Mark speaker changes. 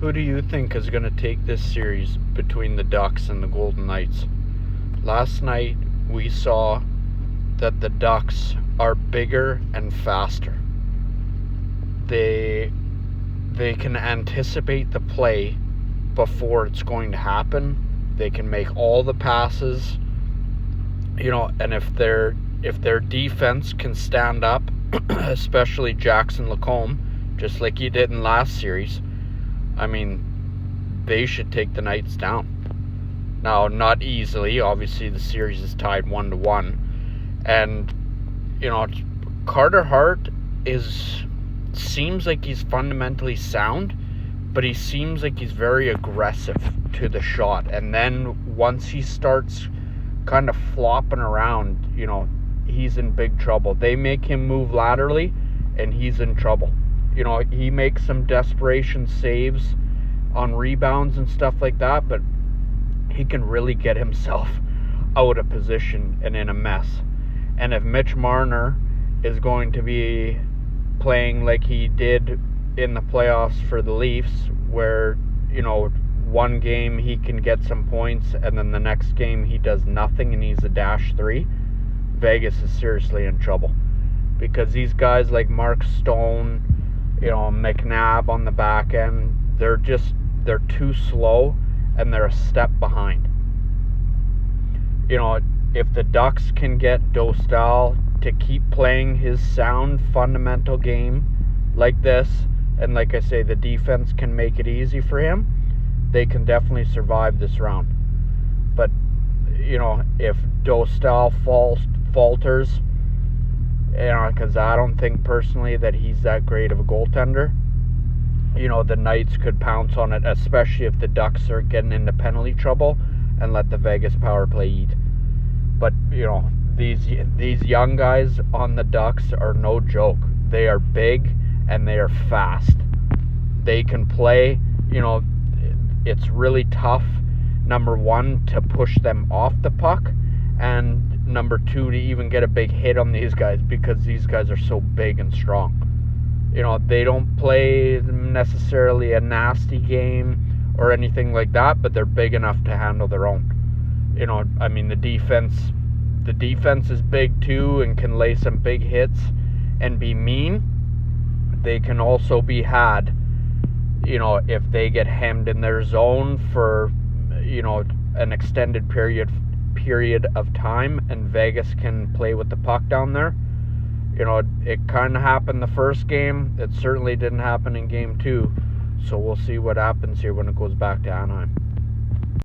Speaker 1: Who do you think is going to take this series between the Ducks and the Golden Knights? Last night we saw that the Ducks are bigger and faster. They can anticipate the play before it's going to happen. They can make all the passes, and if their defense can stand up, especially Jackson Lacombe, just like he did in last series, they should take the Knights down. Now, not easily. Obviously, the series is tied 1-1. And, Carter Hart seems like he's fundamentally sound, but he seems like he's very aggressive to the shot. And then once he starts kind of flopping around, he's in big trouble. They make him move laterally, and he's in trouble. He makes some desperation saves on rebounds and stuff like that, but he can really get himself out of position and in a mess. And if Mitch Marner is going to be playing like he did in the playoffs for the Leafs, where, one game he can get some points and then the next game he does nothing and he's a -3, Vegas is seriously in trouble. Because these guys like Mark Stone, McNabb on the back end, they're too slow and they're a step behind. If the Ducks can get Dostal to keep playing his sound, fundamental game like this, and like I say, the defense can make it easy for him, they can definitely survive this round. But, if Dostal falters, because I don't think personally that he's that great of a goaltender, the Knights could pounce on it, especially if the Ducks are getting into penalty trouble, and let the Vegas power play eat. But, these young guys on the Ducks are no joke. They are big and they are fast. They can play, it's really tough, number one, to push them off the puck, and number two, to even get a big hit on these guys, because these guys are so big and strong. They don't play necessarily a nasty game or anything like that, but they're big enough to handle their own. The defense is big too and can lay some big hits and be mean. They can also be had, if they get hemmed in their zone for, an extended period of time, and Vegas can play with the puck down there. It kind of happened the first game. It certainly didn't happen in game 2. So we'll see what happens here when it goes back to Anaheim.